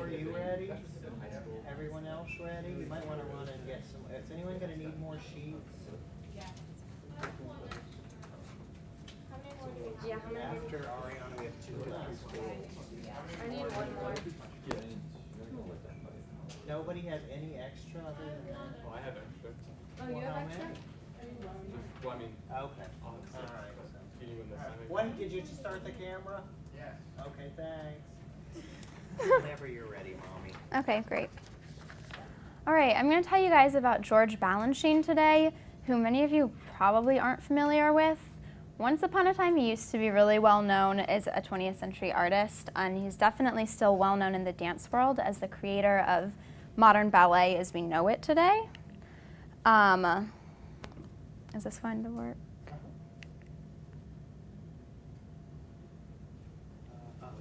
are you ready? Everyone else ready? You might want to run and get some. Is anyone going to need more sheets? Yeah, how many? After Ariana, we have 2 left. I need one more. Nobody has any extra other than that? Oh, I have extra. Oh, you have How extra? many? Well, I mean, Okay. all Alright. Can you in the Senate? When did you start the camera? Yes. Okay, thanks. Whenever you're ready, Mommy. Okay, great. All right, I'm going to tell you guys about George Balanchine today, who many of you probably aren't familiar with. Once upon a time, he used to be really well known as a 20th century artist, and he's definitely still well known in the dance world as the creator of modern ballet as we know it today. Is this going to work?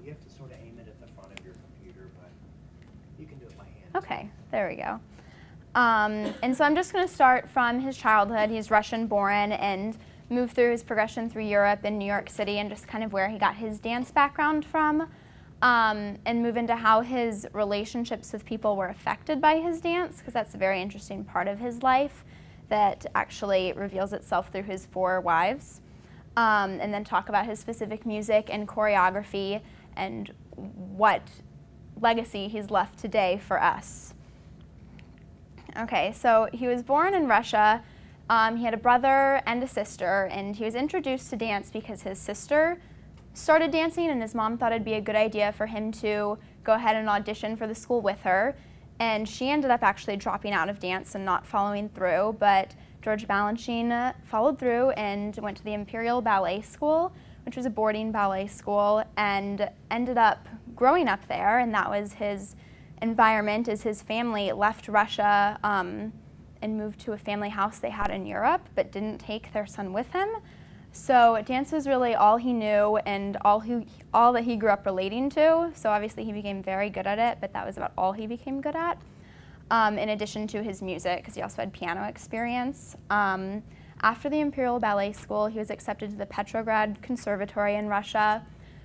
You have to sort of aim it at the front of your computer, but you can do it by hand. Okay, there we go. And so I'm just going to start from his childhood. He's Russian born and moved through his progression through Europe and New York City and just kind of where he got his dance background from, and move into how his relationships with people were affected by his dance, because that's a very interesting part of his life that actually reveals itself through his 4 wives, and then talk about his specific music and choreography and what legacy he's left today for us. Okay, so he was born in Russia. He had a brother and a sister, and he was introduced to dance because his sister started dancing, and his mom thought it'd be a good idea for him to go ahead and audition for the school with her. And she ended up actually dropping out of dance and not following through, but George Balanchine followed through and went to the Imperial Ballet School, which was a boarding ballet school, and ended up growing up there, and that was his environment as his family left Russia and moved to a family house they had in Europe, but didn't take their son with him. So dance was really all he knew and all that he grew up relating to. So obviously he became very good at it, but that was about all he became good at, in addition to his music, because he also had piano experience. After the Imperial Ballet School, he was accepted to the Petrograd Conservatory in Russia,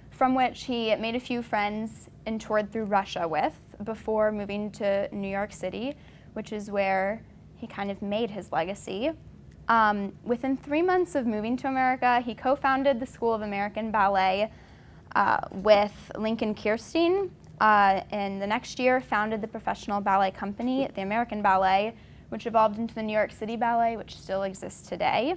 from which he made a few friends and toured through Russia with before moving to New York City, which is where he kind of made his legacy. Within 3 months of moving to America, he co-founded the School of American Ballet with Lincoln Kirstein, and the next year founded the professional ballet company, the American Ballet, which evolved into the New York City Ballet, which still exists today.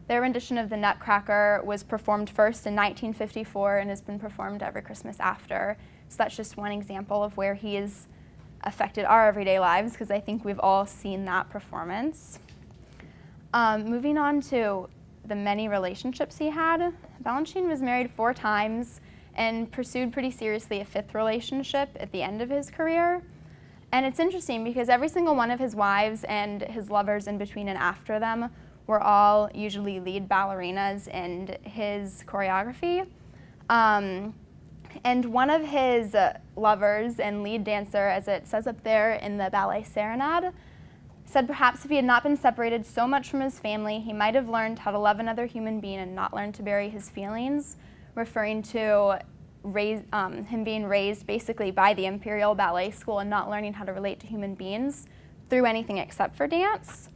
Their rendition of the Nutcracker was performed first in 1954 and has been performed every Christmas after. So that's just one example of where he has affected our everyday lives, because I think we've all seen that performance. Moving on to the many relationships he had, Balanchine was married 4 times and pursued pretty seriously a 5th relationship at the end of his career. And it's interesting because every single one of his wives and his lovers in between and after them were all usually lead ballerinas in his choreography. And one of his lovers and lead dancer, as it says up there in the Ballet Serenade, said perhaps if he had not been separated so much from his family, he might have learned how to love another human being and not learn to bury his feelings, referring to him being raised basically by the Imperial Ballet School and not learning how to relate to human beings through anything except for dance.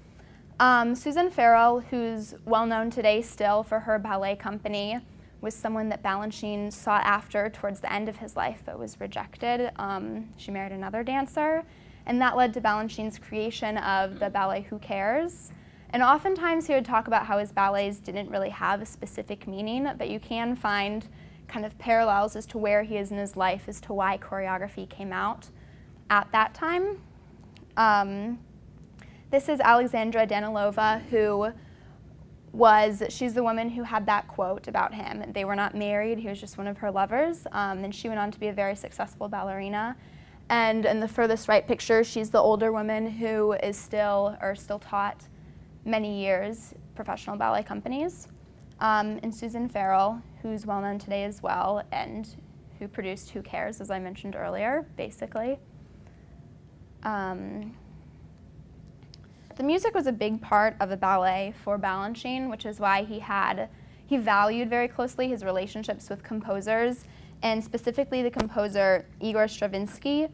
Susan Farrell, who's well known today still for her ballet company, was someone that Balanchine sought after towards the end of his life but was rejected. She married another dancer, and that led to Balanchine's creation of the ballet Who Cares? And oftentimes he would talk about how his ballets didn't really have a specific meaning, but you can find kind of parallels as to where he is in his life as to why choreography came out at that time. This is Alexandra Danilova, she's the woman who had that quote about him. They were not married, he was just one of her lovers, and she went on to be a very successful ballerina. And in the furthest right picture, she's the older woman who is still taught many years professional ballet companies. And Susan Farrell, who's well known today as well, and who produced Who Cares, as I mentioned earlier, basically. The music was a big part of the ballet for Balanchine, which is why he valued very closely his relationships with composers, and specifically the composer Igor Stravinsky.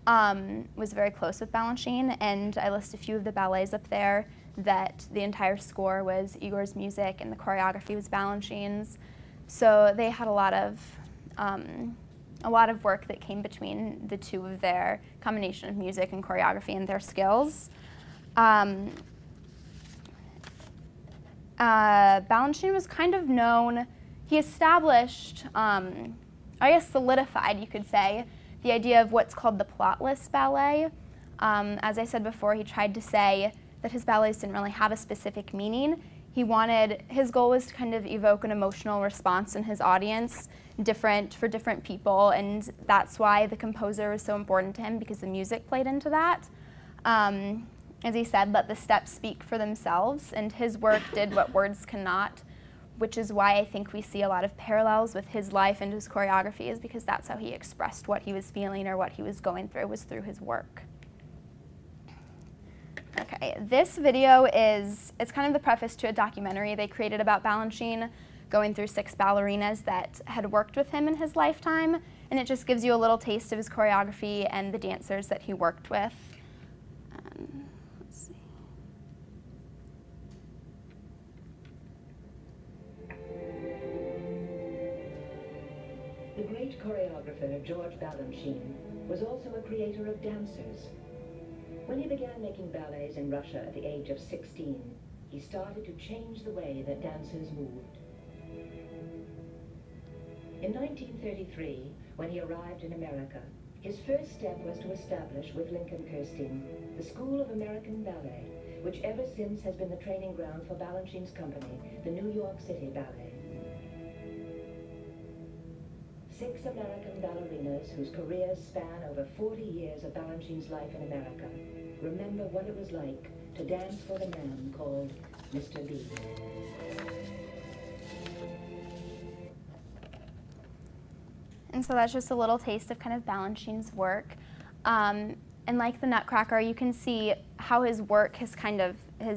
was very close with Balanchine, and I list a few of the ballets up there that the entire score was Igor's music and the choreography was Balanchine's. So they had a lot of work that came between the two of their combination of music and choreography and their skills. Balanchine was kind of known, he established, solidified, you could say, the idea of what's called the plotless ballet. As I said before, he tried to say that his ballets didn't really have a specific meaning. His goal was to kind of evoke an emotional response in his audience, different for different people, and that's why the composer was so important to him, because the music played into that. As he said, let the steps speak for themselves, and his work did what words cannot, which is why I think we see a lot of parallels with his life and his choreography, is because that's how he expressed what he was feeling or what he was going through, was through his work. Okay, this video it's kind of the preface to a documentary they created about Balanchine, going through 6 ballerinas that had worked with him in his lifetime, and it just gives you a little taste of his choreography and the dancers that he worked with. Let's see. The great choreographer George Balanchine was also a creator of dancers. When he began making ballets in Russia at the age of 16, he started to change the way that dancers moved. In 1933, when he arrived in America, his first step was to establish with Lincoln Kirstein the School of American Ballet, which ever since has been the training ground for Balanchine's company, the New York City Ballet. 6 American ballerinas whose careers span over 40 years of Balanchine's life in America remember what it was like to dance for the man called Mr. B. And so that's just a little taste of kind of Balanchine's work. And like the Nutcracker, you can see how his work has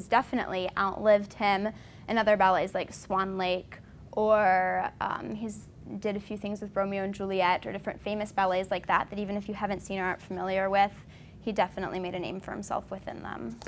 definitely outlived him in other ballets like Swan Lake, or he's did a few things with Romeo and Juliet, or different famous ballets like that, that even if you haven't seen or aren't familiar with, he definitely made a name for himself within them.